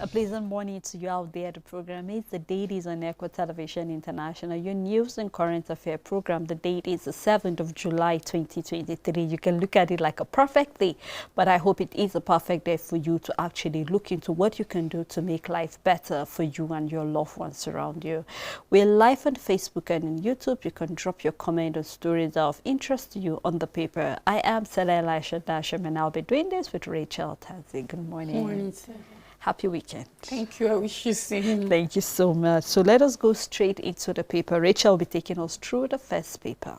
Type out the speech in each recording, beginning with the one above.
A pleasant morning to you out there. The program is the Dailies on Echo Television International, your news and current affair program. The date is the 7th of July 2023. You can look at it like a perfect day, but I hope it is a perfect day for you to actually look into what you can do to make life better for you and your loved ones around you. We're live on Facebook and on YouTube. You can drop your comment on stories of interest to you on the paper. I am Sela Elisha Dasham, and I'll be doing this with Rachel Tazi. Good morning. Good morning, sir. Happy weekend. Thank you. I wish you the same. Thank you so much. So let us go straight into the paper. Rachel will be taking us through the first paper.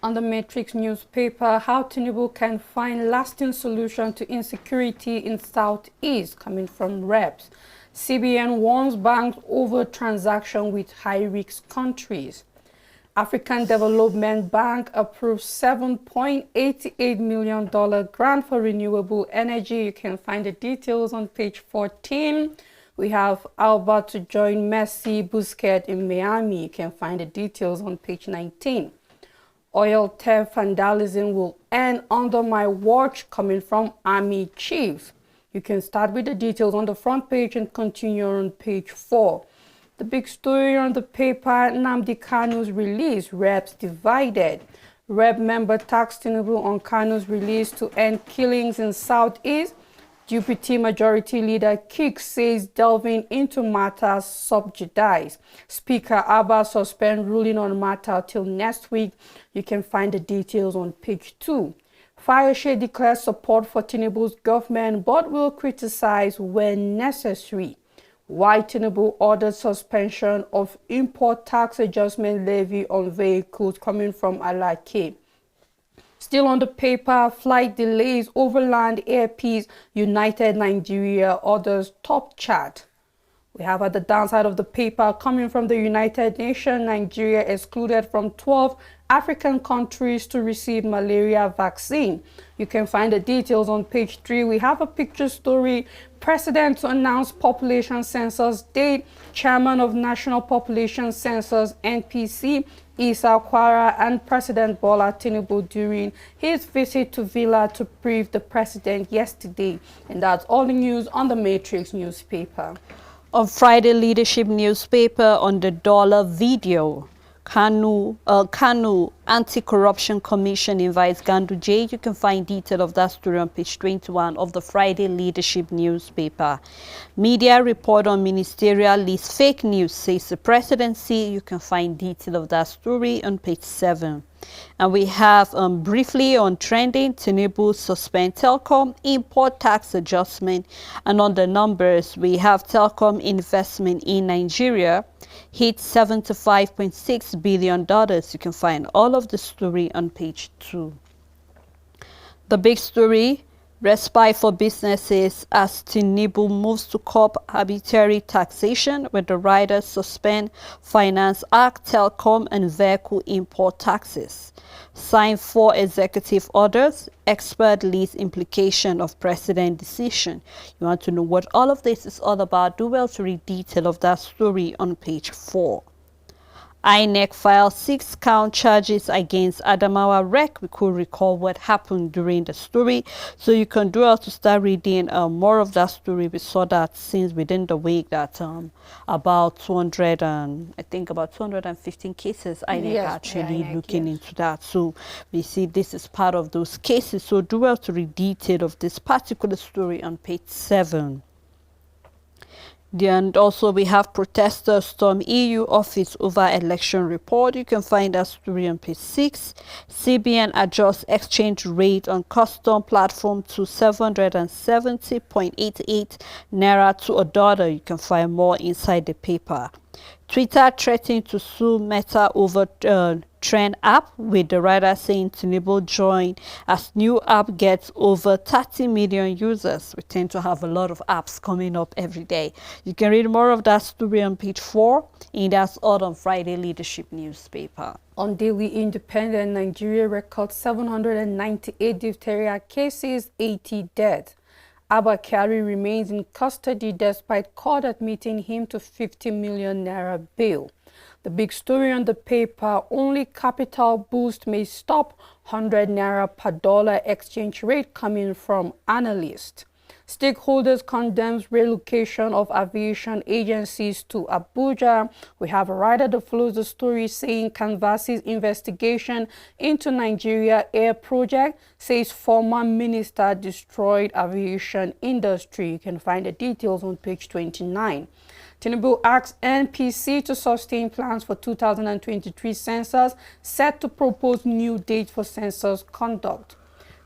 On the Matrix newspaper, how Tinubu can find lasting solution to insecurity in Southeast, coming from Reps. CBN warns banks over transaction with high-risk countries. African Development Bank approves $7.88 million grant for renewable energy. You can find the details on page 14. We have Alba to join Messi, Busquets in Miami. You can find the details on page 19. Oil theft vandalism will end under my watch, coming from Army Chief. You can start with the details on the front page and continue on page 4. The big story on the paper, Nnamdi Kanu's release, Reps divided. Rep member taxed Tinubu on Kanu's release to end killings in Southeast. Deputy Majority Leader Kik says delving into matters subjudice. Speaker Abba suspend ruling on matter till next week. You can find the details on page 2. Fayose declares support for Tinubu's government but will criticize when necessary. Why Tinubu ordered suspension of import tax adjustment levy on vehicles, coming from Alake. Still on the paper, flight delays, overland air peace, United Nigeria orders top chart. We have at the downside of the paper, coming from the United Nations, Nigeria excluded from 12 African countries to receive malaria vaccine. You can find the details on page 3. We have a picture story. President to announce population census date. Chairman of National Population Census, NPC, Isa Kwara, and President Bola Tinubu during his visit to Villa to brief the president yesterday. And that's all the news on the Matrix newspaper. On Friday leadership newspaper, on the dollar video, Kanu Anti-Corruption Commission invites Ganduje. You can find detail of that story on page 21 of the Friday leadership newspaper. Media report on ministerial list fake news, says the presidency. You can find detail of that story on page 7. And we have briefly on trending, Tinubu suspend telecom import tax adjustment. And on the numbers, we have telecom investment in Nigeria hit $75.6 billion. You can find all of the story on page 2. The big story, respite for businesses as Tinubu moves to curb arbitrary taxation, with the riders suspend Finance Act, telecom and vehicle import taxes. Sign 4 executive orders, expert leads implication of president decision. You want to know what all of this is all about? Do well to read detail of that story on page 4. INEC filed 6 count charges against Adamawa Rec. We could recall what happened during the story, so you can do also start reading more of that story. We saw that since within the week that about 215 cases INEC actually looking into that. So we see this is part of those cases. So do well to read detail of this particular story on page 7. And also we have protesters storm EU office over election report. You can find that story on page 6. CBN adjusts exchange rate on custom platform to 770.88 naira to a dollar. You can find more inside the paper. Twitter threatening to sue Meta over Trend app, with the writer saying Tinubu join as new app gets over 30 million users. We tend to have a lot of apps coming up every day. You can read more of that story on page 4, and that's all on Friday leadership newspaper. On Daily Independent, Nigeria records 798 diphtheria cases, 80 dead. Abba Kyari remains in custody despite court admitting him to 50 million naira bail. The big story on the paper, only capital boost may stop 100 naira per dollar exchange rate, coming from analysts. Stakeholders condemns relocation of aviation agencies to Abuja. We have a writer that follows the story saying Canvass's investigation into Nigeria Air project says former minister destroyed aviation industry. You can find the details on page 29. Tinubu asks NPC to sustain plans for 2023 census, set to propose new date for census conduct.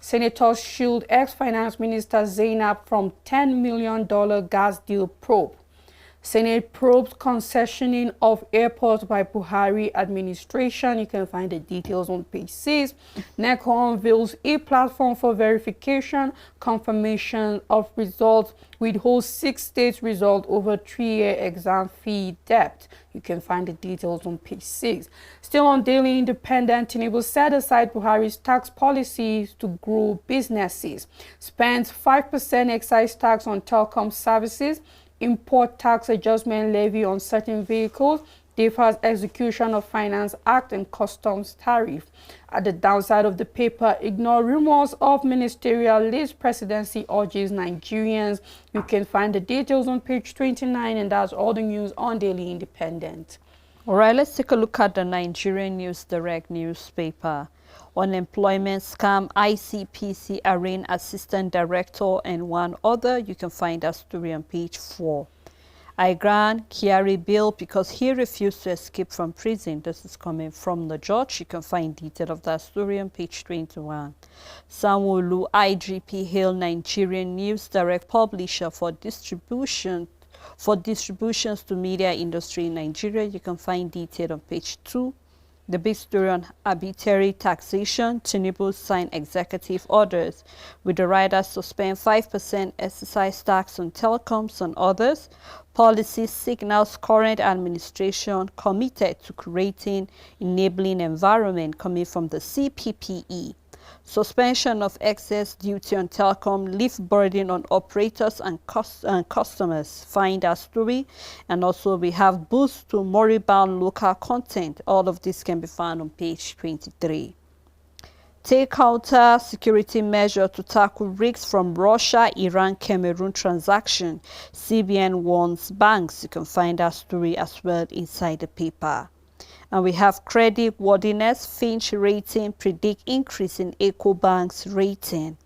Senators shield ex-finance minister Zainab from $10 million gas deal probe. Senate probes concessioning of airports by Buhari administration. You can find the details on page 6. NECO unveils e-platform for verification, confirmation of results, withholds 6 states' result over 3-year exam fee debt. You can find the details on page 6. Still on Daily Independent, Tinubu set aside Buhari's tax policies to grow businesses. Spends 5% excise tax on telecom services. Import tax adjustment levy on certain vehicles, differs execution of Finance Act and customs tariff. At the downside of the paper, ignore rumors of ministerial list, presidency urges Nigerians. You can find the details on page 29, and that's all the news on Daily Independent. All right, let's take a look at the Nigerian News Direct newspaper. Unemployment scam, ICPC arraign assistant director and one other. You can find that story on page 4. I grant Kyari bail because he refused to escape from prison. This is coming from the judge. You can find detail of that story on page 21. Sanwo-Olu IGP hail Nigerian News Direct publisher for distributions to media industry in Nigeria. You can find detail on page 2. The big story on arbitrary taxation, Tinubu signed executive orders with the rider suspend 5% excise tax on telecoms and others. Policy signals current administration committed to creating enabling environment coming from the CPPE. Suspension of excess duty on telecom, lift burden on operators and customers. Find our story. And also we have boost to moribund local content. All of this can be found on page 23. Take counter security measure to tackle risks from Russia, Iran, Cameroon transaction. CBN warns banks. You can find our story as well inside the paper. And we have credit worthiness, Finch rating, predict increase in Ecobank's rating.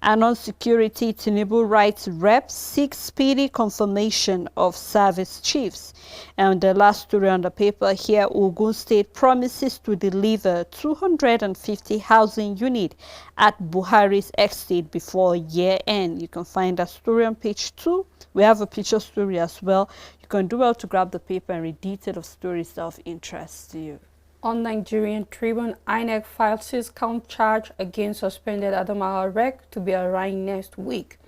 And on security, Tinubu writes reps seek speedy confirmation of service chiefs. And the last story on the paper here, Ogun State promises to deliver 250 housing units at Buhari's estate before year end. You can find that story on page 2. We have a picture story as well. You can do well to grab the paper and read detail of stories that of interest to you. On Nigerian Tribune, INEC filed 6-count charge against suspended Adamawa Rec to be arraigned next week.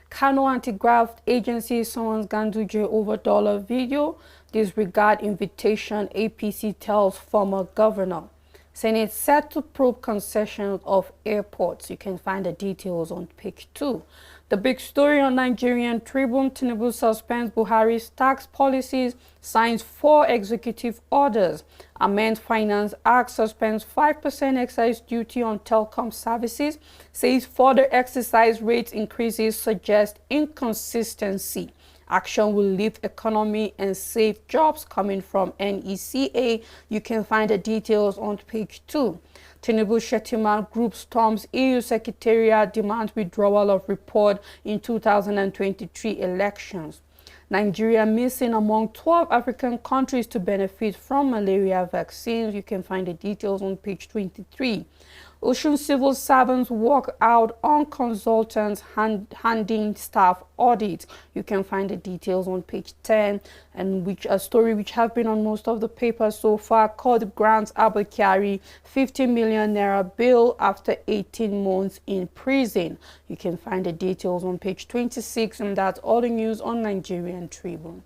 Kano Anti-Graft Agency summons Ganduje over dollar video. Disregard invitation, APC tells former governor. Senate set to probe concessions of airports. You can find the details on page 2. The big story on Nigerian Tribune, Tinubu suspends Buhari's tax policies, signs 4 executive orders, amends Finance Act, suspends 5% excise duty on telecom services, says further excise rates increases suggest inconsistency. Action will lift economy and save jobs coming from NECA. You can find the details on page 2. Tinubu Shettima Group storms EU Secretariat, demands withdrawal of report in 2023 elections. Nigeria missing among 12 African countries to benefit from malaria vaccines. You can find the details on page 23. Ocean civil servants work out on consultants handing staff audits. You can find the details on page 10, and which a story which have been on most of the papers so far. Court grants Abakari 50 million naira bail after 18 months in prison. You can find the details on page 26, and that's all the news on Nigerian Tribune.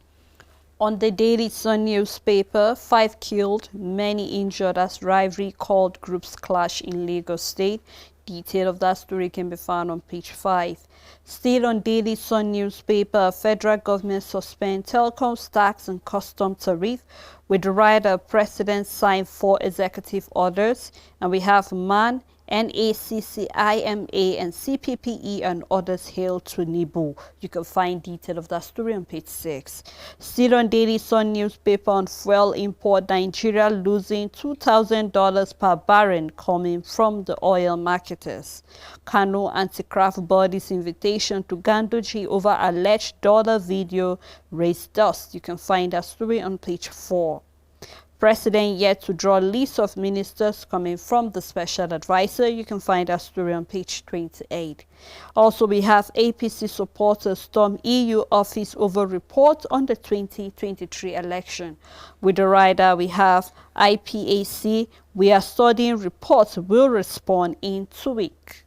On the Daily Sun newspaper, 5 killed, many injured as rivalry called groups clash in Lagos State. Detail of that story can be found on page 5. Still on Daily Sun newspaper, federal government suspend telecoms tax and custom tariff. With the rider, president signed 4 executive orders. And we have man NACC, IMA, and CPPE and others hail Tinubu. You can find detail of that story on page 6. Still on Daily Sun newspaper on fuel import, Nigeria losing $2,000 per barrel coming from the oil marketers. Kano anti-craft body's invitation to Ganduje over alleged dollar video raised dust. You can find that story on page 4. President yet to draw list of ministers coming from the special advisor. You can find that story on page 28. Also, we have APC supporters storm EU office over report on the 2023 election. With the rider, we have IPAC. We are studying reports, will respond in 2 weeks.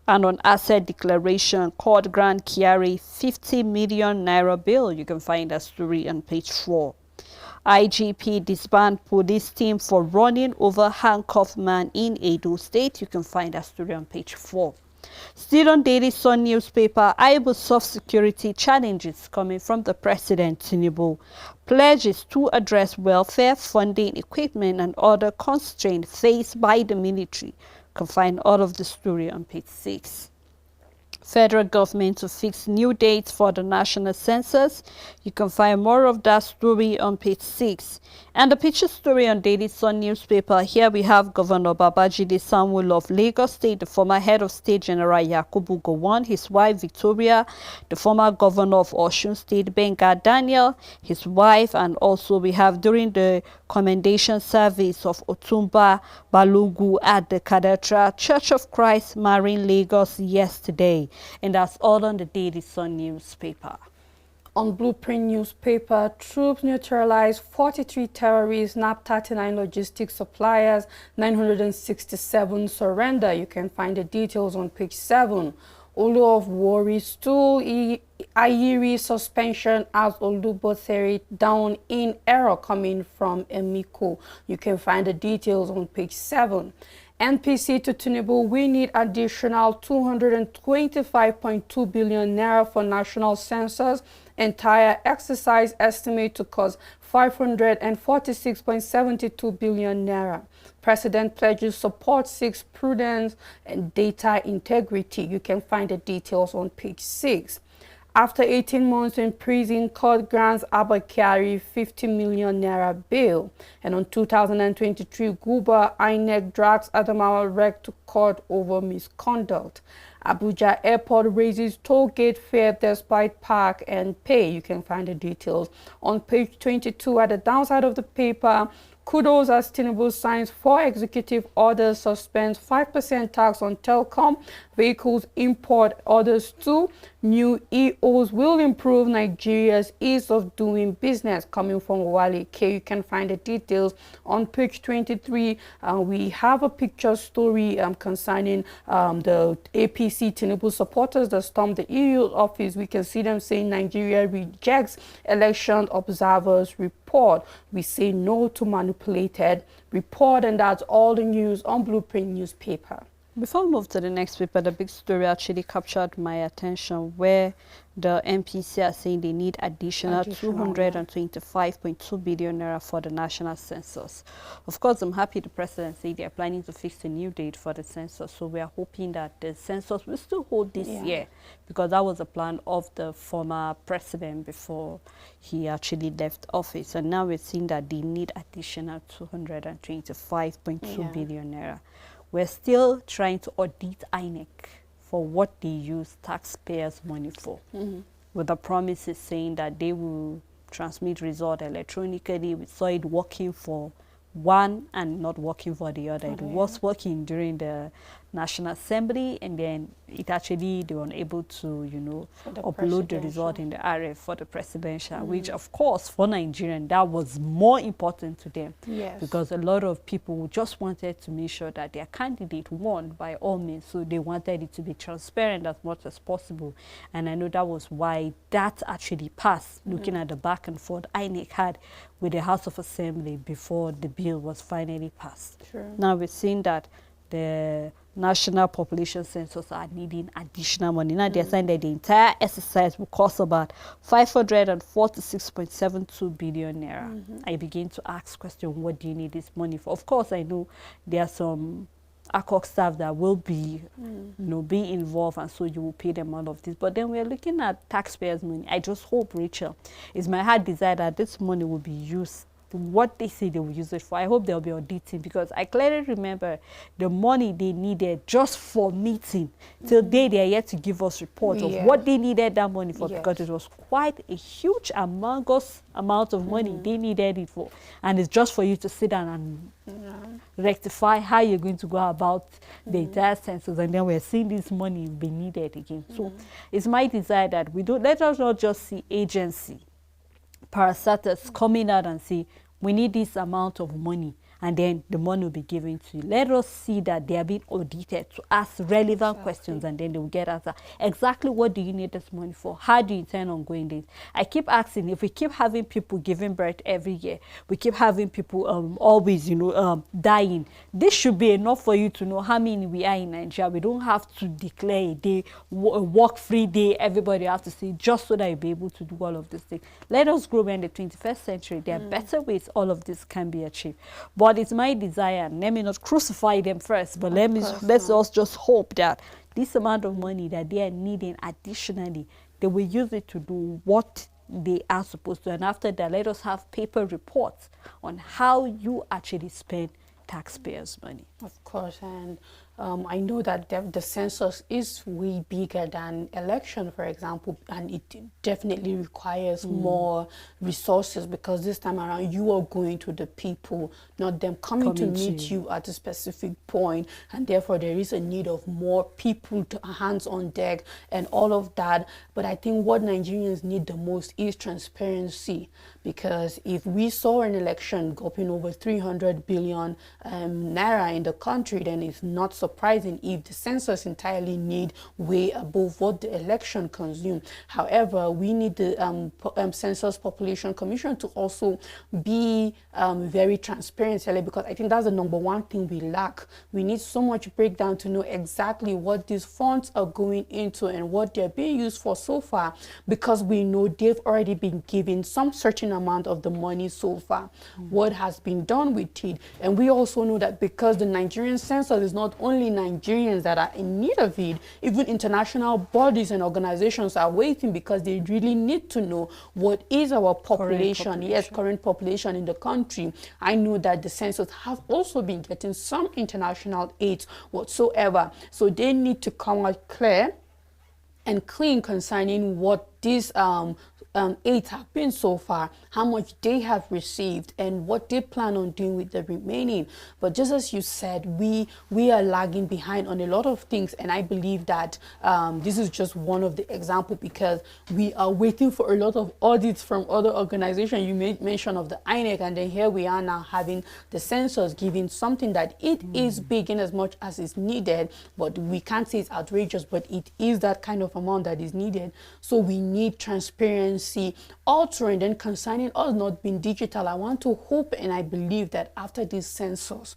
And on asset declaration, court grant Kyari 50 million naira bill. You can find that story on page 4. IGP disband police team for running over handcuffed man in Edo State. You can find that story on page 4. Still on Daily Sun newspaper, Aibu soft security challenges coming from the President Tinubu. Pledges to address welfare, funding, equipment, and other constraints faced by the military. You can find all of the story on page 6. Federal government to fix new dates for the national census. You can find more of that story on page 6. And the picture story on Daily Sun newspaper. Here we have Governor Babajide Sanwo-Olu of Lagos State, the former head of state General Yakubu Gowon, his wife Victoria, the former governor of Osun State Benga Daniel, his wife, and also we have during the commendation service of Otumba Balogu at the Cathedral Church of Christ, Marine, Lagos yesterday. And that's all on the Daily Sun newspaper. On Blueprint newspaper, troops neutralized 43 terrorists, nabbed 39 logistics suppliers, 967 surrender. You can find the details on page 7. Olu of Warri stool Ayiri suspension as Olubotheri down in error coming from Emiko. You can find the details on page 7. NPC to Tinubu, we need additional 225.2 billion naira for national census. Entire exercise estimate to cost 546.72 billion naira. President pledges support, seeks prudence and data integrity. You can find the details on page 6. After 18 months in prison, court grants Abba Kyari 50 million naira bail. And on 2023, Guba INEC drags Adamawa Rec to court over misconduct. Abuja Airport raises toll gate fare despite park and pay. You can find the details on page 22. At the downside of the paper, kudos as Tinubu signs 4 executive orders, suspends 5% tax on telecom vehicles import orders 2. New EOs will improve Nigeria's ease of doing business, coming from Wale K. You can find the details on page 23. We have a picture story concerning the APC Tinubu supporters that stormed the EU office. We can see them saying Nigeria rejects election observers report. We say no to manipulated report, and that's all the news on Blueprint newspaper. Before we move to the next paper, the big story actually captured my attention, where the MPC are saying they need additional 225.2 billion naira for the national census. Of course, I'm happy the president said they're planning to fix a new date for the census. So we are hoping that the census will still hold this year, because that was a plan of the former president before he actually left office. And now we're seeing that they need additional 225.2 billion naira. We're still trying to audit INEC for what they use taxpayers' money for, with the promises saying that they will transmit result electronically. We saw it working for one and not working for the other. It was working during the National Assembly, and then it actually, they were unable to, you know, upload the result in the RF for the presidential, which of course for Nigerians, that was more important to them, because a lot of people just wanted to make sure that their candidate won by all means. So they wanted it to be transparent as much as possible. And I know that was why that actually passed, looking at the back and forth INEC had with the House of Assembly before the bill was finally passed. Now we're seeing that the national population census are needing additional money. Now they're saying that the entire exercise will cost about 546.72 billion naira. I begin to ask question, what do you need this money for? Of course, I know there are some ACOC staff that will be, be involved, and so you will pay them all of this. But then we're looking at taxpayers' money. I just hope, Rachel, it's my heart desire that this money will be used what they say they will use it for. I hope they'll be auditing, because I clearly remember the money they needed just for meeting. Till they are yet to give us reports of what they needed that money for, because it was quite a huge amount of money they needed it for. And it's just for you to sit down and rectify how you're going to go about the entire census, and then we're seeing this money be needed again. So it's my desire that we don't, let us not just see agency parastatals coming out and say we need this amount of money, and then the money will be given to you. Let us see that they are being audited to ask relevant questions, and then they will get answer. Exactly what do you need this money for? How do you intend on going this? I keep asking, if we keep having people giving birth every year, we keep having people always, dying, this should be enough for you to know how many we are in Nigeria. We don't have to declare a day, a work-free day, everybody have to say, just so that you'll be able to do all of these things. Let us grow in the 21st century. There are better ways all of this can be achieved. But it's my desire, let me not crucify them first, but let's us just hope that this amount of money that they are needing additionally, they will use it to do what they are supposed to. And after that, let us have paper reports on how you actually spend taxpayers' money. Of course, and I know that the census is way bigger than election, for example, and it definitely requires more resources, because this time around you are going to the people, not them coming to meet you at a specific point, and therefore there is a need of more people to hands on deck and all of that. But I think what Nigerians need the most is transparency, because if we saw an election gulping over 300 billion naira in the country, then it's not surprising if the census entirely need way above what the election consumed. However, we need the Census Population Commission to also be very transparent, because I think that's the number one thing we lack. We need so much breakdown to know exactly what these funds are going into and what they're being used for so far, because we know they've already been given some certain amount of the money so far. What has been done with it? And we also know that because the Nigerian census is not only Nigerians that are in need of it, even international bodies and organizations are waiting, because they really need to know what is our population. Current population in the country. I know that the census have also been getting some international aid whatsoever, so they need to come out clear and clean concerning what these aids have been so far, how much they have received, and what they plan on doing with the remaining. But just as you said, we are lagging behind on a lot of things, and I believe that this is just one of the examples, because we are waiting for a lot of audits from other organizations. You made mention of the INEC, and then here we are now having the census giving something that it is big in as much as is needed, but we can't say it's outrageous, but it is that kind of amount that is needed. So we need transparency also. And then concerning us not being digital, I want to hope and I believe that after this census,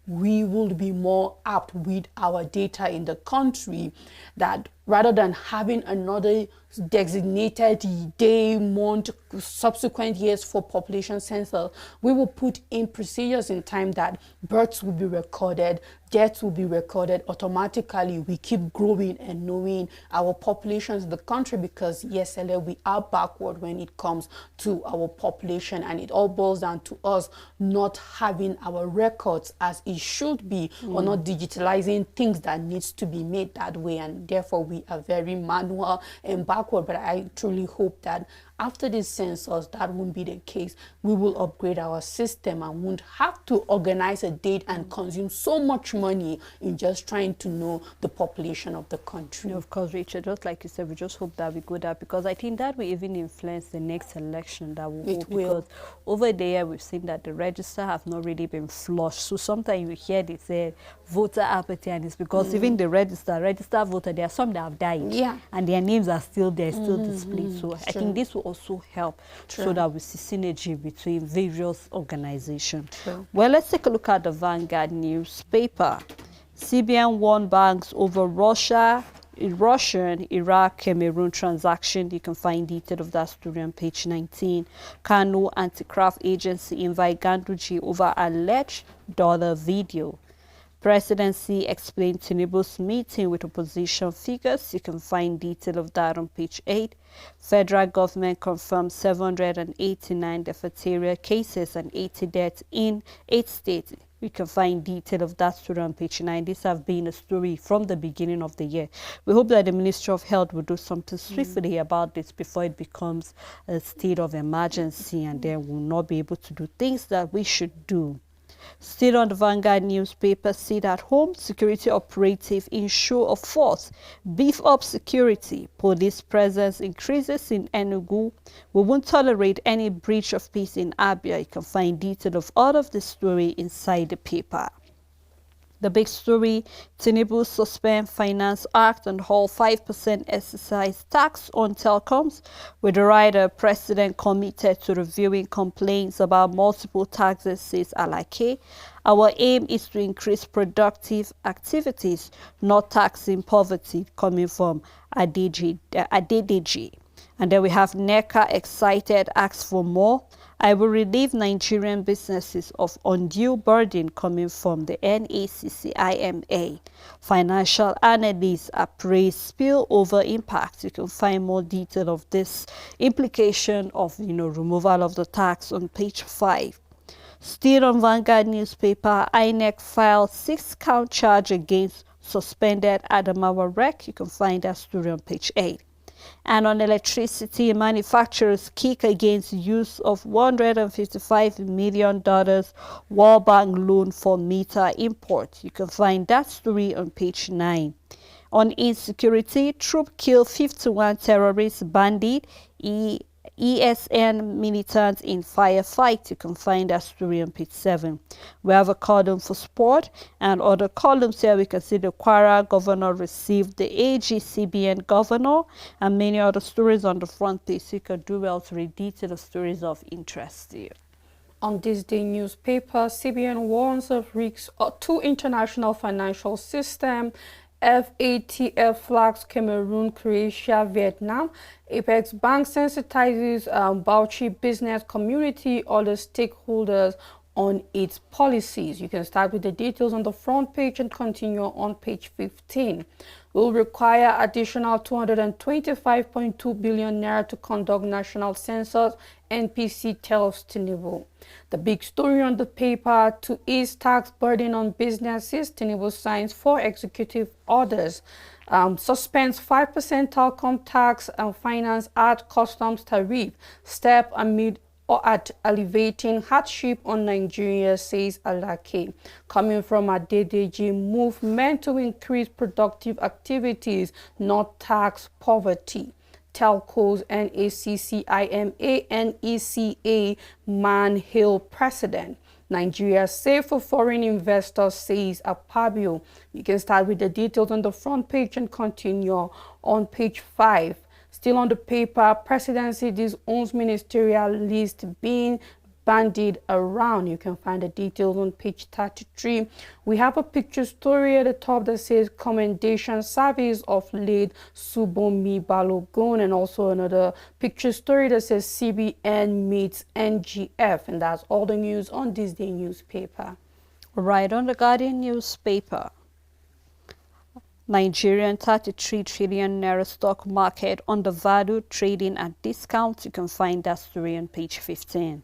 we will be more apt with our data in the country, that rather than having another designated day, month, subsequent years for population census, we will put in procedures in time that births will be recorded, deaths will be recorded automatically. We keep growing and knowing our populations in the country, because yes, we are backward when it comes to our population, and it all boils down to us not having our records as it should be, or not digitalizing things that needs to be made that way, and therefore we are very manual and backward. But I truly hope that after this census, that won't be the case. We will upgrade our system and won't have to organize a date and consume so much money in just trying to know the population of the country. Of course, Rachel, just like you said, we just hope that we go there, because I think that will even influence the next election that will hold, because over there we've seen that the register have not really been flushed. So sometimes you hear they say voter apathy, and it's because even the register voter, there are some that have died, and their names are still there, still displayed. So I think this will also help, so that we see synergy between various organizations. Well, let's take a look at the Vanguard newspaper. CBN warned banks over Russian, Iraq, Cameroon transaction. You can find detail of that story on page 19. Kano Anti-Graft Agency invite Ganduje over alleged dollar video. Presidency explained Tinubu's meeting with opposition figures. You can find detail of that on page 8. Federal government confirmed 789 diphtheria cases and 80 deaths in 8 states. You can find detail of that story on page 9. These have been a story from the beginning of the year. We hope that the Ministry of Health will do something swiftly about this before it becomes a state of emergency, and then we'll not be able to do things that we should do. Still on the Vanguard newspaper, sit at home, security operative in show of force, beef up security, police presence increases in Enugu. We won't tolerate any breach of peace in Abia. You can find detail of all of the story inside the paper. The big story, Tinubu suspend Finance Act and hold 5% exercise tax on telecoms, with the rider president committed to reviewing complaints about multiple taxes, says Alake. Our aim is to increase productive activities, not taxing poverty, coming from Adedeji. And then we have NECA excited, asks for more. I will relieve Nigerian businesses of undue burden, coming from the NACCIMA. Financial analysts appraise spillover impact. You can find more detail of this implication of removal of the tax on page 5. Still on Vanguard newspaper, INEC filed 6-count charge against suspended Adamawa REC. You can find that story on page 8. And on electricity, manufacturers kick against use of $155 million World Bank loan for meter import. You can find that story on page 9. On insecurity, troop kill 51 terrorist bandit, ESN militants in firefight. You can find that story on page 7. We have a column for sport, and other columns here we can see the Kwara governor received the AGCBN governor, and many other stories on the front page. So you can do well to read detailed stories of interest to you. On this day newspaper, CBN warns of risks to international financial system. FATF flags Cameroon, Croatia, Vietnam. Apex Bank sensitizes Bauchi business community, other stakeholders on its policies. You can start with the details on the front page and continue on page 15. Will require additional 225.2 billion naira to conduct national census, NPC tells Tinubu. The big story on the paper, to ease tax burden on businesses, Tinubu signs 4 executive orders. Suspends 5% telecom tax and finance at customs tariff, step amid or at alleviating hardship on Nigeria, says Alake. Coming from Adedeji, movement to increase productive activities, not tax poverty. Telcos, NACCIMA, NECA, Man Hill precedent. Nigeria safe for foreign investors, says Apabio. You can start with the details on the front page and continue on page 5. Still on the paper, presidency disowns ministerial list being bandied around. You can find the details on page 33. We have a picture story at the top that says commendation service of late Subomi Balogun, and also another picture story that says CBN meets NGF. And that's all the news on this day newspaper. Right on the Guardian newspaper. Nigerian 33 trillion naira stock market undervalued, trading at discount. You can find that story on page 15.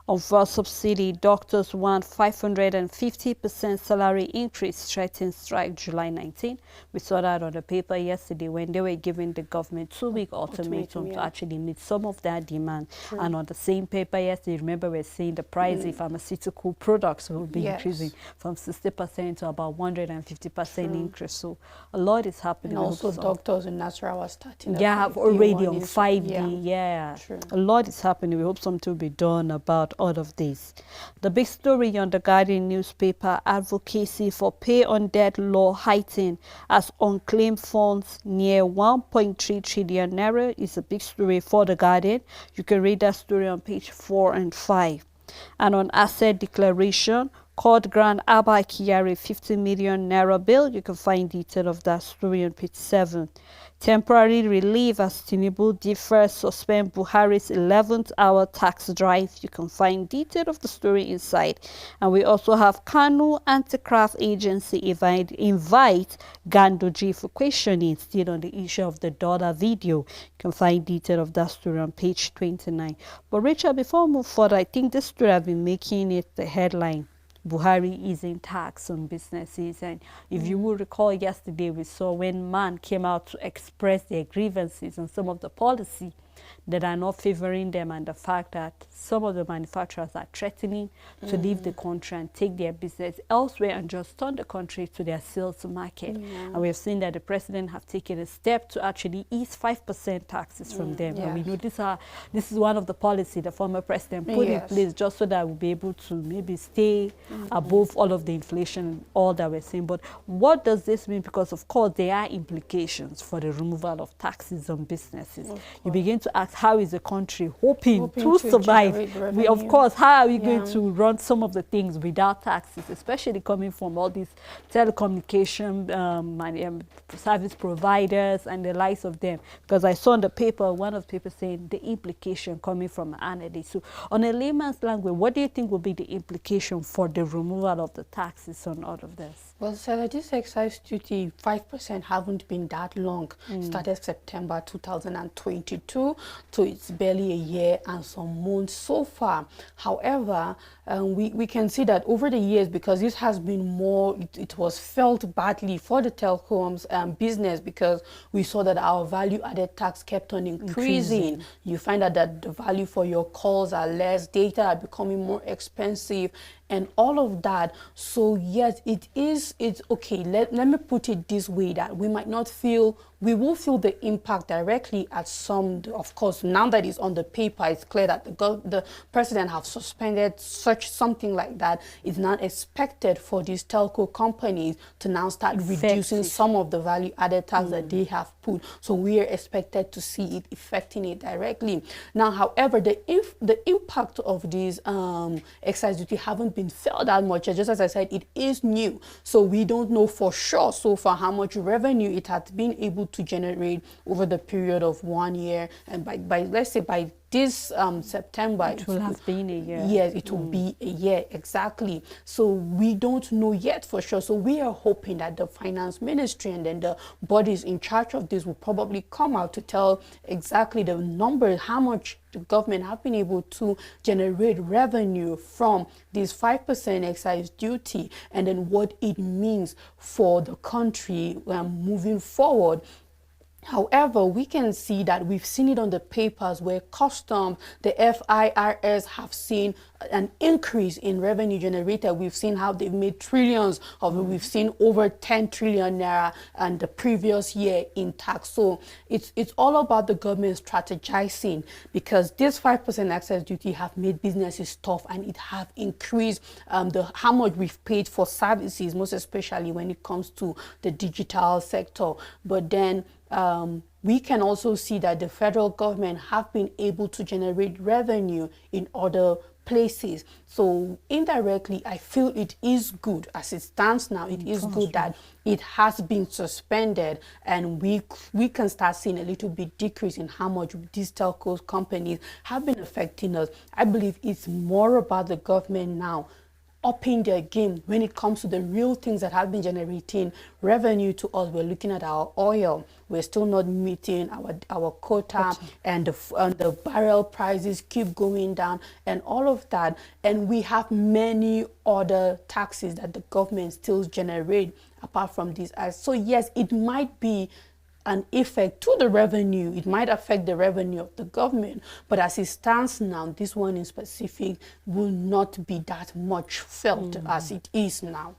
On fuel subsidy, doctors want 550% salary increase, threatens strike July 19. We saw that on the paper yesterday when they were giving the government 2-week ultimatum to actually meet some of their demand. True. And on the same paper yesterday, remember we were saying the price of pharmaceutical products will be increasing from 60% to about 150% increase. So a lot is happening. And also doctors in Nasarawa are starting. Yeah, have already on 5D. Yeah. A lot is happening. We hope something will be done about all of this. The big story on the Guardian newspaper, advocacy for pay on debt law heightened as unclaimed funds near 1.3 trillion naira, is a big story for the Guardian. You can read that story on page 4 and 5. And on asset declaration, Court grant Abba Kyari 50 million naira bill. You can find detail of that story on page 7. Temporary relief as Tinubu defers suspend Buhari's 11th hour tax drive. You can find detail of the story inside. And we also have Kanu Anti-Graft Agency invite Gandoji for questioning, still on the issue of the dollar video. You can find detail of that story on page 29. But Richard, before we move further, I think this story have been making it the headline. Buhari easing tax on businesses. And if you will recall, yesterday we saw when MAN came out to express their grievances on some of the policy that are not favoring them, and the fact that some of the manufacturers are threatening to leave the country and take their business elsewhere and just turn the country to their sales market. And we have seen that the president have taken a step to actually ease 5% taxes from them. And we know this is one of the policy the former president put in place just so that we'll be able to maybe stay above all of the inflation, all that we're seeing. But what does this mean? Because of course there are implications for the removal of taxes on businesses. You begin to ask, how is the country hoping to survive? Of course, how are we going to run some of the things without taxes, especially coming from all these telecommunication service providers and the likes of them? Because I saw in the paper, one of the papers saying the implication coming from analysts. So on a layman's language, what do you think will be the implication for the removal of the taxes on all of this? Well, Sarah, this excise duty, 5% haven't been that long. Started September 2022, so it's barely a year and some months so far. However, we can see that over the years, because this has been more, it was felt badly for the telecoms business, because we saw that our value-added tax kept on increasing. You find out that the value for your calls are less, data are becoming more expensive, and all of that. So yes, it's okay. Let me put it this way, that we might not feel, we will feel the impact directly at some, of course, now that it's on the paper, it's clear that the president have suspended something like that. It's not expected for these telco companies to now start reducing some of the value-added tax that they have put. So we are expected to see it affecting it directly. Now, however, the impact of these excise duty haven't been felt that much. Just as I said, it is new, so we don't know for sure so far how much revenue it has been able to generate over the period of 1 year. And by let's say by this September, it will have been a year. Yes, it will be a year, exactly. So we don't know yet for sure. So we are hoping that the finance ministry and then the bodies in charge of this will probably come out to tell exactly the numbers, how much the government have been able to generate revenue from this 5% excise duty, and then what it means for the country moving forward. However, we can see that we've seen it on the papers where customs, the FIRS have seen an increase in revenue generated. We've seen how they've made trillions of it. We've seen over 10 trillion naira and the previous year in tax. So it's all about the government strategizing, because this 5% excise duty have made businesses tough, and it have increased how much we've paid for services, most especially when it comes to the digital sector. But then we can also see that the federal government have been able to generate revenue in other places. So indirectly, I feel it is good as it stands now. It is good that it has been suspended, and we can start seeing a little bit decrease in how much these telco companies have been affecting us. I believe it's more about the government now upping their game when it comes to the real things that have been generating revenue to us. We're looking at our oil. We're still not meeting our quota, and the barrel prices keep going down and all of that. And we have many other taxes that the government still generate apart from this. So yes, it might be an effect to the revenue. It might affect the revenue of the government, but as it stands now, this one in specific will not be that much felt as it is now.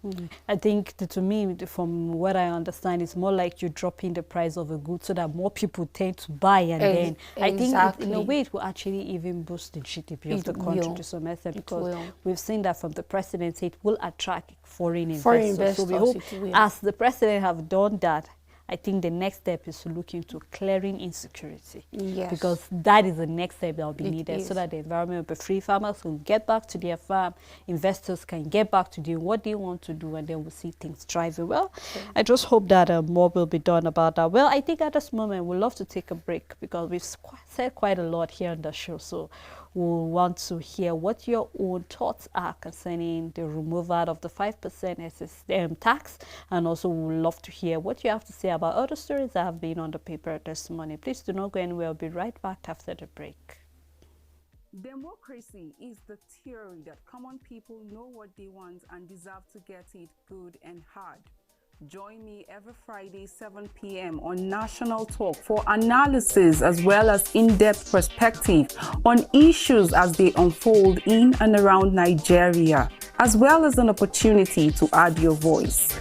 I think to me, from what I understand, it's more like you're dropping the price of a good so that more people tend to buy, and then I think in a way it will actually even boost the GDP of the country to some extent, because we've seen that from the president, it will attract foreign investors. So we hope, as the president have done that, I think the next step is to look into clearing insecurity. Yes. Because that is the next step that will be It needed is. so that the environment will be free. Farmers can get back to their farm, investors can get back to doing what they want to do, and then we'll see things driving well. I just hope that more will be done about that. Well, I think at this moment we'd love to take a break because we've said quite a lot here on the show. So we'll want to hear what your own thoughts are concerning the removal of the 5% tax, and also we'd love to hear what you have to say about other stories that have been on the paper this morning. Please do not go anywhere. I'll be right back after the break. Democracy is the theory that common people know what they want and deserve to get it good and hard. Join me every Friday, 7 p.m. on National Talk for analysis as well as in-depth perspective on issues as they unfold in and around Nigeria, as well as an opportunity to add your voice.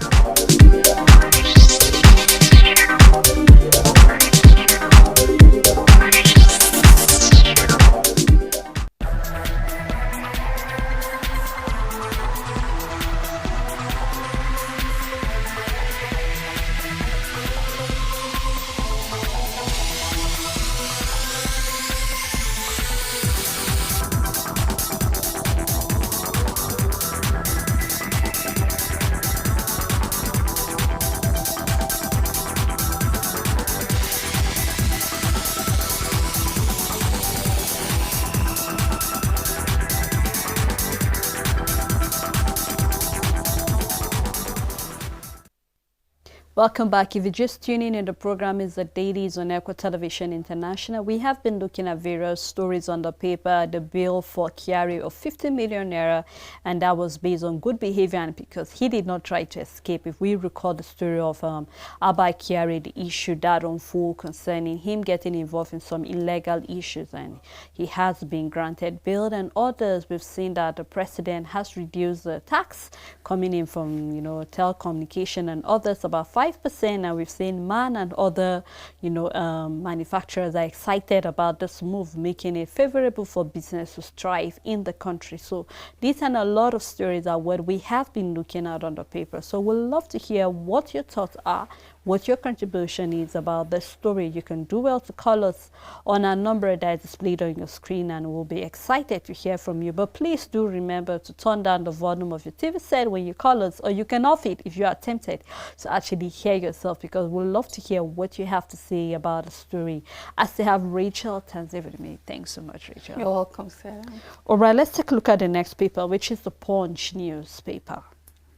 Welcome back. If you're just tuning in, the program is the Dailies on Echo Television International. We have been looking at various stories on the paper, the bill for Kyari of 50 million naira, and that was based on good behavior and because he did not try to escape. If we recall the story of Abba Kyari, the issue that unfolded concerning him getting involved in some illegal issues, and he has been granted bail, and others we've seen that the president has reduced the tax coming in from, telecommunication and others about 5%, and we've seen MAN and other, manufacturers are excited about this move, making it favorable for business to thrive in the country. So these and a lot of stories are what we have been looking at on the paper. So we'd love to hear what your thoughts are, what your contribution is about this story. You can do well to call us on our number that is displayed on your screen, and we'll be excited to hear from you. But please do remember to turn down the volume of your TV set when you call us, or you can off it if you are tempted to actually hear yourself, because we'd love to hear what you have to say about the story. I still have Rachel Tanzi with me. Thanks so much, Rachel. You're welcome, Sarah. All right, let's take a look at the next paper, which is the Punch newspaper.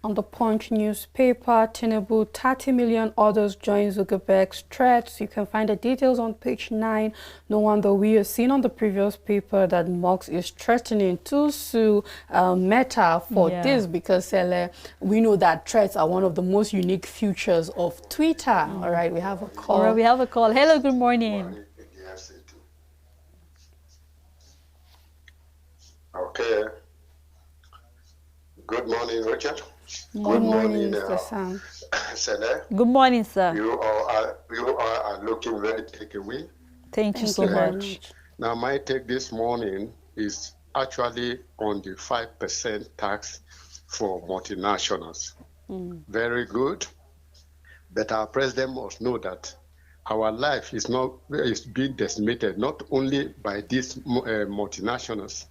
On the Punch newspaper, Tinubu, 30 million others join Zuckerberg's threats. You can find the details on page 9. No wonder we have seen on the previous paper that Musk is threatening to sue Meta for this, because we know that threats are one of the most unique features of Twitter. All right, we have a call. All right, we have a call. Hello, good morning. Okay. Good morning, Richard. Good morning, Mr. Sam. Sene. Good morning, sir. You all are looking very takeaway. Thank you so much. Now, my take this morning is actually on the 5% tax for multinationals. Very good. But our president must know that our life is being decimated not only by these multinationals,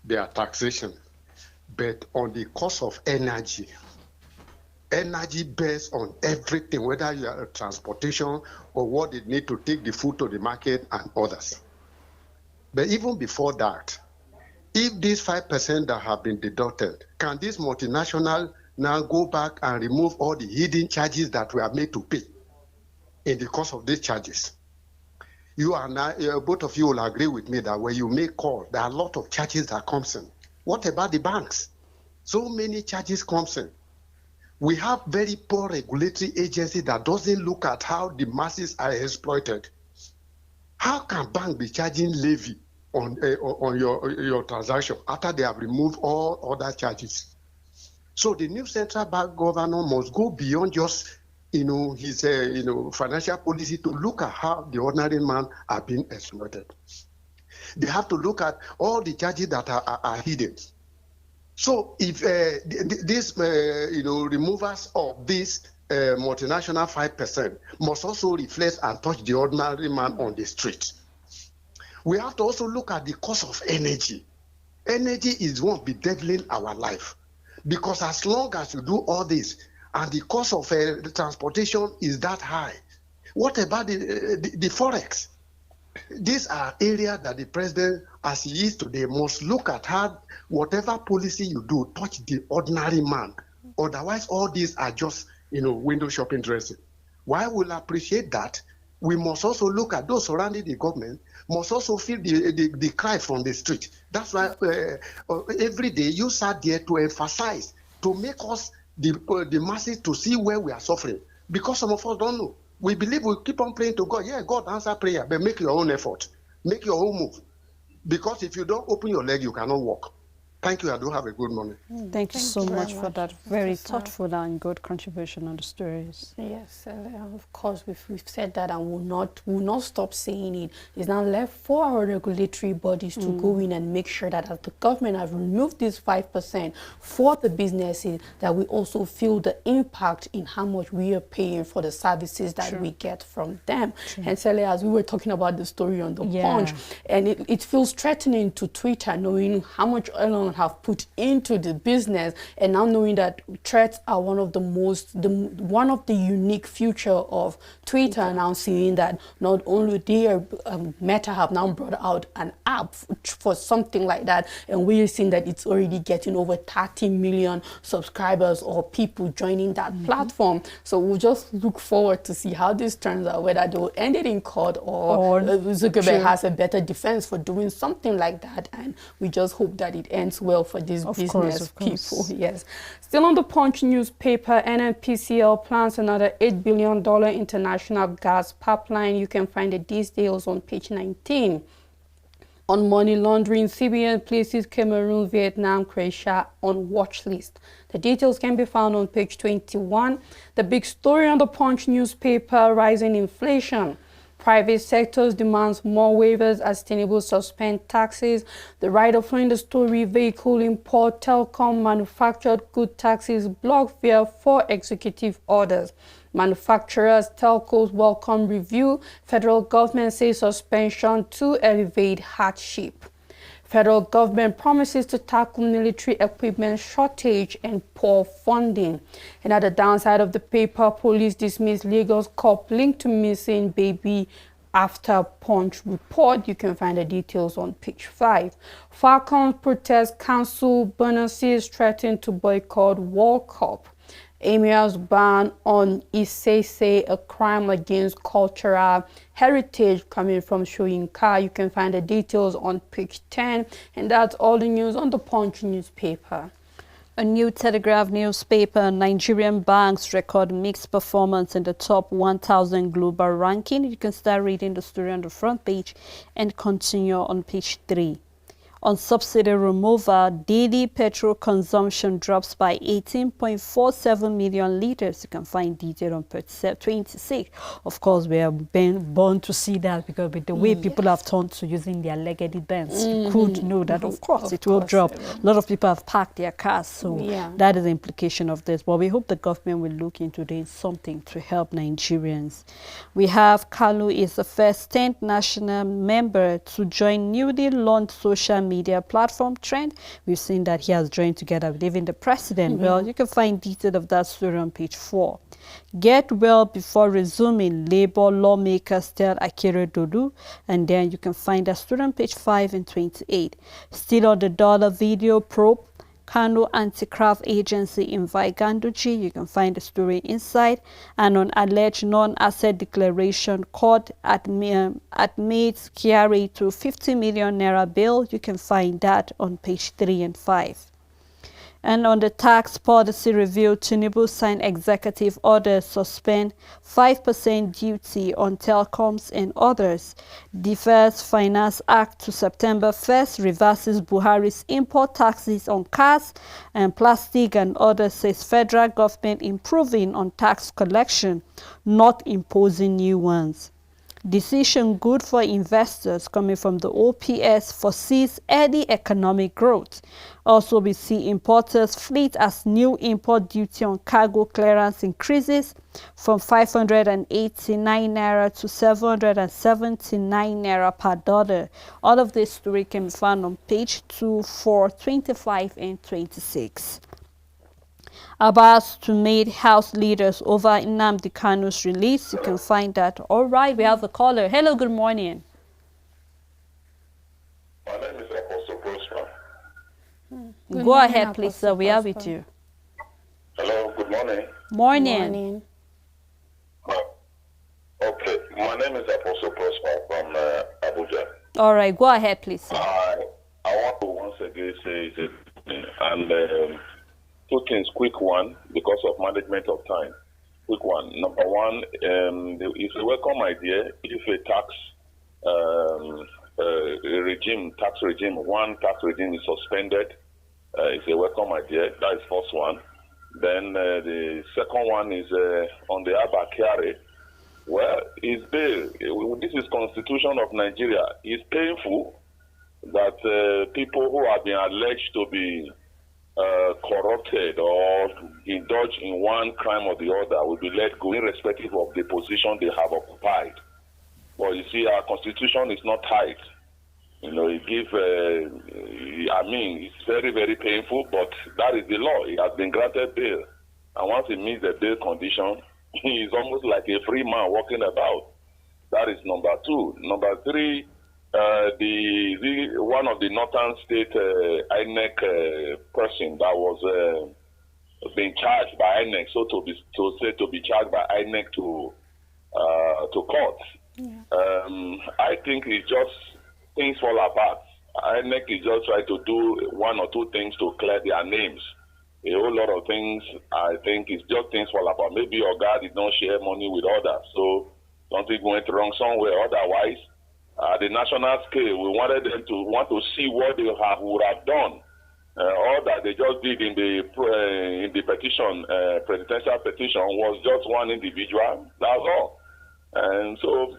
their taxation, but on the cost of energy. Energy based on everything, whether you are transportation or what they need to take the food to the market and others. But even before that, if these 5% that have been deducted, can this multinational now go back and remove all the hidden charges that we are made to pay in the cost of these charges? You are now, both of you will agree with me that when you make calls, there are a lot of charges that comes in. What about the banks? So many charges comes in. We have very poor regulatory agency that doesn't look at how the masses are exploited. How can bank be charging levy on your transaction after they have removed all other charges? So the new central bank governor must go beyond just his financial policy to look at how the ordinary man are being exploited. They have to look at all the charges that are hidden. So if this removals of this multinational 5% must also reflect and touch the ordinary man on the street. We have to also look at the cost of energy. Energy is what will be bedeviling our life. Because as long as you do all this, and the cost of the transportation is that high, what about the forex? These are areas that the president, as he is today, must look at how whatever policy you do touch the ordinary man. Otherwise, all these are just window shopping dressing. While we'll appreciate that, we must also look at those surrounding the government, must also feel the cry from the street. That's why every day you sat there to emphasize, to make us, the masses, to see where we are suffering. Because some of us don't know. We believe we keep on praying to God. Yeah, God answer prayer, but make your own effort. Make your own move. Because if you don't open your leg, you cannot walk. Thank you. I do have a good morning. Thank you so much for that very thoughtful and good contribution on the stories. Yes, of course, we've said that, and will not stop saying it. It's now left for our regulatory bodies to go in and make sure that as the government have removed this 5% for the businesses, that we also feel the impact in how much we are paying for the services that we get from them. And so, as we were talking about the story on the Punch, and it feels threatening to Twitter, knowing how much Elon have put into the business, and now knowing that threats are one of the unique future of Twitter. Now seeing that not only Meta have now brought out an app for something like that, and we're seeing that it's already getting over 30 million subscribers or people joining that platform. So we'll just look forward to see how this turns out, whether they'll end it in court or Zuckerberg has a better defense for doing something like that, and we just hope that it ends well for these business people. Yes. Still on the Punch newspaper, NNPCL plans another $8 billion international gas pipeline. You can find the details on page 19. On money laundering, CBN places Cameroon, Vietnam, Croatia on watch list. The details can be found on page 21. The big story on the Punch newspaper, rising inflation. Private sectors demands more waivers as Tinubu suspend taxes. The writer following the story, vehicle import, telecom, manufactured good taxes block via 4 executive orders. Manufacturers, telcos welcome review. Federal government says suspension to elevate hardship. Federal government promises to tackle military equipment shortage and poor funding. And at the downside of the paper, police dismiss Lagos cop linked to missing baby after Punch report. You can find the details on page 5. Falcons protest cancel bonuses, threaten to boycott World Cup. Emir's ban on Isese, a crime against cultural heritage, coming from Shoyinka. You can find the details on page 10. And that's all the news on the Punch newspaper. A New Telegraph newspaper, Nigerian banks record mixed performance in the top 1,000 global ranking. You can start reading the story on the front page and continue on page 3. On subsidy removal, daily petrol consumption drops by 18.47 million liters. You can find detail on page 26. Of course, we have been born to see that, because with the way people have turned to using their leggedy bands, you could know that, of course, it will drop. A lot of people have parked their cars, so that is the implication of this. But we hope the government will look into doing something to help Nigerians. We have Kalu is the first 10th national member to join newly launched social media platform Trend. We've seen that he has joined together with even the president. Well, you can find detail of that story on page 4. Get well before resuming, Labour lawmakers tell Akere Dodu. And then you can find that story on page 5 and 28. Still on the dollar video probe, Kano Anti-Graft Agency invite Ganduje. You can find the story inside. And on alleged non-asset declaration, court admits Kyari to 50 million naira bail. You can find that on page 3 and 5. And on the tax policy review, Tinubu signed executive orders suspend 5% duty on telecoms and others. Defers Finance Act to September 1st, reverses Buhari's import taxes on cars and plastic and others, says federal government improving on tax collection, not imposing new ones. Decision good for investors coming from the OPS foresees early economic growth. Also, we see importers fleet as new import duty on cargo clearance increases from 589 naira to 779 naira per dollar. All of this story can be found on page 2, 4, 25, and 26. Abbas to meet House leaders over Nnamdi Kanu's release. You can find that. All right, we have a caller. Hello, good morning. My name is Apostle Prosper. Go ahead, please, sir. We are with you. Hello, good morning. Morning. Okay, my name is Apostle Prosper from Abuja. All right, go ahead, please, sir. I want to once again say two things, quick one, because of management of time. Quick one. Number one, it's a welcome idea if a tax tax regime is suspended. It's a welcome idea. That is first one. Then the second one is on the Abakari. Well, this is Constitution of Nigeria. It's painful that people who have been alleged to be corrupted or indulged in one crime or the other will be let go irrespective of the position they have occupied. But you see, our Constitution is not tight. You know, it's very, very painful, but that is the law. It has been granted bail. And once it meets the bail condition, he is almost like a free man walking about. That is number two. Number three, one of the Northern State INEC person that was being charged by INEC, to be charged by INEC to court. Yeah. I think it's just things fall apart. INEC is just trying to do one or two things to clear their names. A whole lot of things, I think, it's just things fall apart. Maybe your guy did not share money with others, so something went wrong somewhere. Otherwise, at the national scale, we wanted them to want to see what they would have done. All that they just did in the petition, presidential petition, was just one individual. That's all. And so,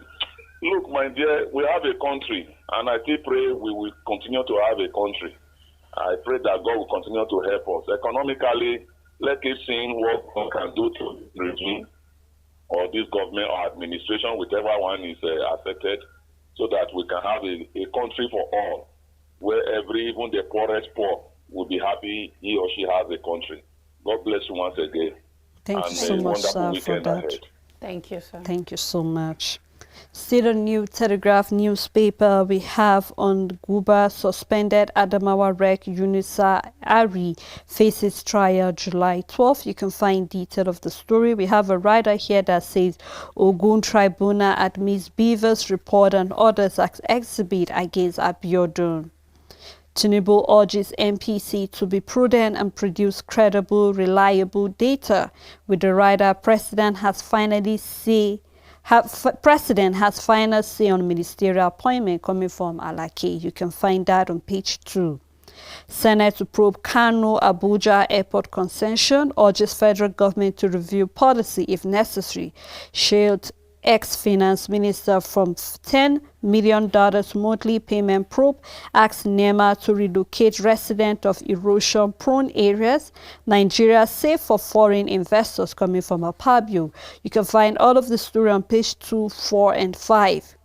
look, my dear, we have a country, and I still pray we will continue to have a country. I pray that God will continue to help us. Economically, let's keep seeing what God can do to the regime or this government or administration, whichever one is affected, so that we can have a country for all, where even the poorest poor will be happy he or she has a country. God bless you once again. Thank you so much, sir, for that. Ahead. Thank you, sir. Thank you so much. Still a New Telegraph newspaper, we have on Guba suspended Adamawa Rec Unisa Ari faces trial July 12th. You can find detail of the story. We have a writer here that says Ogun Tribunal admits Beaver's report and orders as exhibit against Abiodun. Tinubu urges MPC to be prudent and produce credible, reliable data. With the writer, President has final say on ministerial appointment coming from Alake. You can find that on page 2. Senate to probe Kano Abuja Airport concession, urges federal government to review policy if necessary. Shield ex-finance minister from $10 million monthly payment probe, asks NEMA to relocate residents of erosion-prone areas. Nigeria safe for foreign investors coming from Apabio. You can find all of the story on page 2, 4, and 5.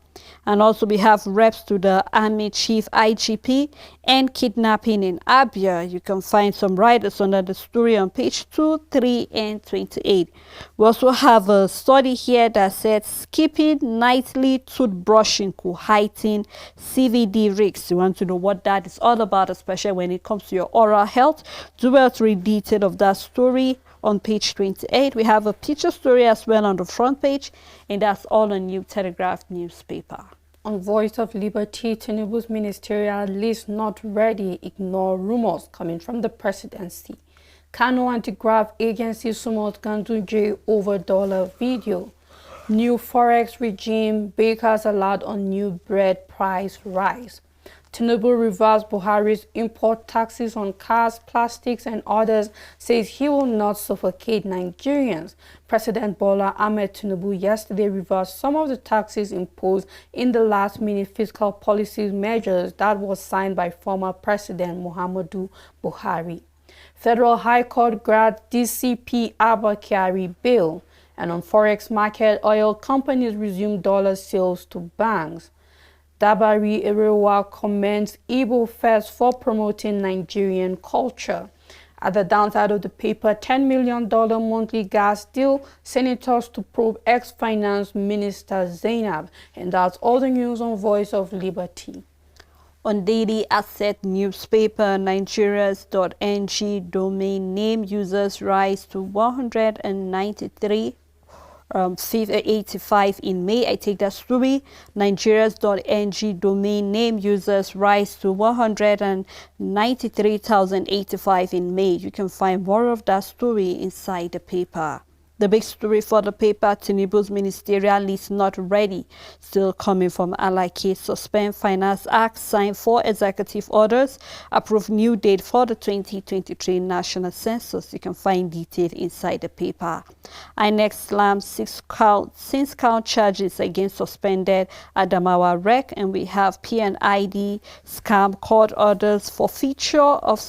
And also we have reps to the Army Chief IGP and kidnapping in Abia. You can find some writers under the story on page 2, 3, and 28. We also have a study here that said skipping nightly toothbrushing could heighten CVD risks. You want to know what that is all about, especially when it comes to your oral health. Do well to read detail of that story on page 28. We have a picture story as well on the front page, and that's all on New Telegraph newspaper. On Voice of Liberty, Tinubu's ministerial list not ready, ignore rumors coming from the presidency. Kano Anti-Graft Agency summons Ganduje over dollar video. New forex regime, bakers allowed on new bread price rise. Tinubu reversed Buhari's import taxes on cars, plastics, and others, says he will not suffocate Nigerians. President Bola Ahmed Tinubu yesterday reversed some of the taxes imposed in the last-minute fiscal policy measures that was signed by former President Muhammadu Buhari. Federal High Court granted DCP Abba Kyari bail, and on forex market, oil companies resumed dollar sales to banks. Dabari Erewa commends Igbo Fest for promoting Nigerian culture. At the downside of the paper, $10 million monthly gas deal, senators to probe ex-finance minister Zainab. And that's all the news on Voice of Liberty. On Daily Asset newspaper, Nigerias.ng domain name users rise to 193,85 in May. I take that story. Nigerias.ng domain name users rise to 193,085 in May. You can find more of that story inside the paper. The big story for the paper, Tinubu's ministerial list not ready. Still coming from Alake. Suspend Finance Act, sign 4 executive orders, approve new date for the 2023 National Census. You can find detail inside the paper. INEC slams 6 count charges against suspended Adamawa Rec, and we have PNID scam court orders for feature of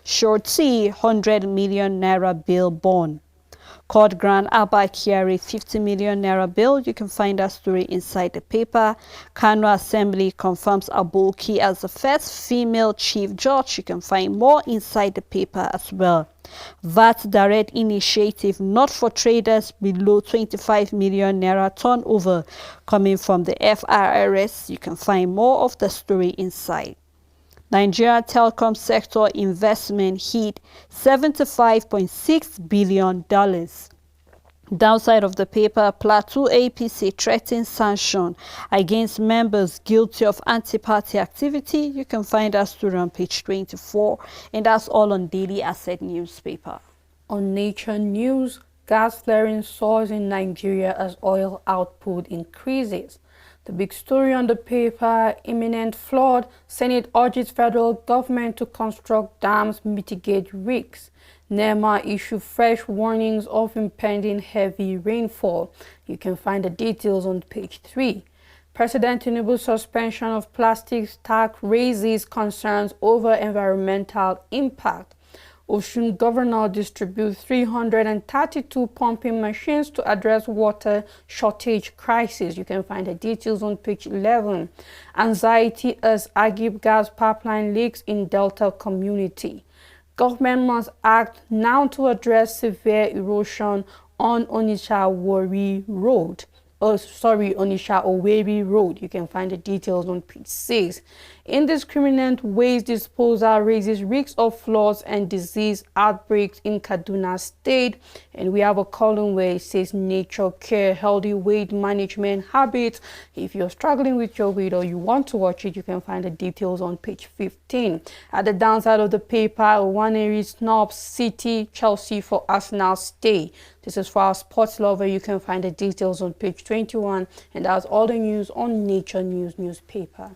surety 100 million naira bail bond. Court grant Abba Kyari 50 million naira bill. You can find that story inside the paper. Kano Assembly confirms Aboki as the first female chief judge. You can find more inside the paper as well. VAT direct initiative not for traders below 25 million naira turnover coming from the FRRS. You can find more of the story inside. Nigeria telecom sector investment hit $75.6 billion. Downside of the paper, Plateau APC threatens sanction against members guilty of anti-party activity. You can find that story on page 24. And that's all on Daily Asset newspaper. On Nature News, gas flaring soars in Nigeria as oil output increases. The big story on the paper, imminent flood, Senate urges federal government to construct dams, mitigate risks. NEMA issue fresh warnings of impending heavy rainfall. You can find the details on page 3. President Tinubu's suspension of plastics tax raises concerns over environmental impact. Osun governor distributes 332 pumping machines to address water shortage crisis. You can find the details on page 11. Anxiety as Agib gas pipeline leaks in Delta community. Government must act now to address severe erosion on Onitsha-Owerri Road. Onitsha-Owerri Road. You can find the details on page 6. Indiscriminate waste disposal raises risks of floods and disease outbreaks in Kaduna State. And we have a column where it says nature care, healthy weight management habits. If you're struggling with your weight or you want to watch it, you can find the details on page 15. At the downside of the paper, Waneri snubs City, Chelsea for Arsenal stay. This is for our sports lover. You can find the details on page 21. And that's all the news on Nature News newspaper.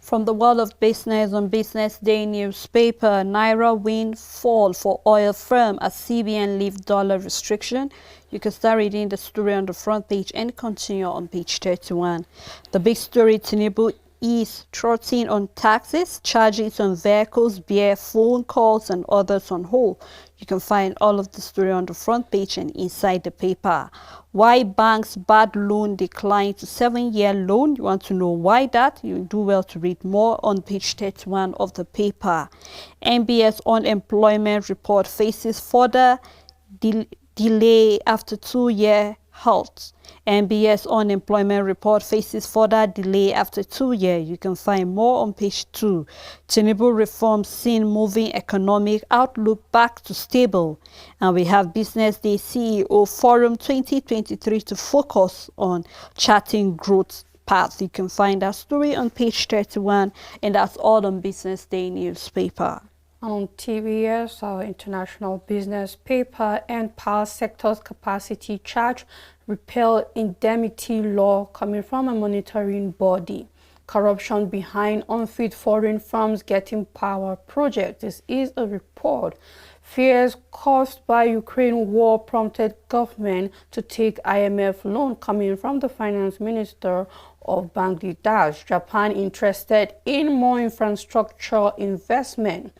From the world of business on Business Day newspaper, Naira win fall for oil firm as CBN lift dollar restriction. You can start reading the story on the front page and continue on page 31. The big story, Tinubu is trotting on taxes, charges on vehicles, beer, phone calls, and others on hold. You can find all of the story on the front page and inside the paper. Why banks' bad loan declined to 7-year loan? You want to know why that? You do well to read more on page 31 of the paper. NBS unemployment report faces further delay after 2-year halt. NBS unemployment report faces further delay after 2 years. You can find more on page 2. Tinubu reforms seen moving economic outlook back to stable. And we have Business Day CEO Forum 2023 to focus on charting growth path. You can find that story on page 31, and that's all on Business Day newspaper. On TBS, our international business paper, and power sector's capacity charge repeal indemnity law coming from a monitoring body. Corruption behind unfit foreign firms getting power project. This is a report. Fears caused by Ukraine war prompted government to take IMF loan, coming from the finance minister of Bangladesh. Japan interested in more infrastructure investment.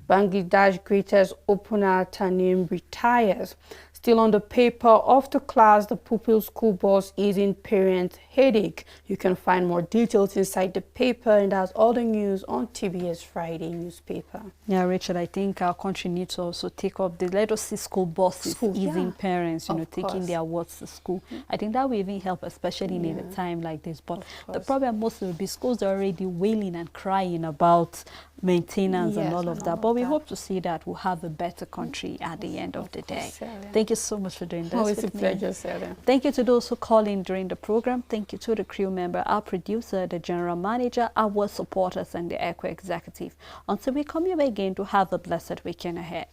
Bangladesh greatest opener Tanim retires. Still on the paper of the class, the pupil school bus easing parent headache. You can find more details inside the paper, and that's all the news on TBS Friday newspaper. Yeah, Rachel, I think our country needs to also take up the, let us see school buses easing parents, taking their words to school. I think that will even help, especially in a time like this. But the problem mostly will be schools are already wailing and crying about maintenance and all of that. But we hope to see that we'll have a better country at the end of the day. Thank you so much for doing this. Always a pleasure, Sarah. Thank you to those who call in during the program. Thank you to the crew member, our producer, the general manager, our supporters, and the ECHO executive. Until we come here again, to have a blessed weekend ahead.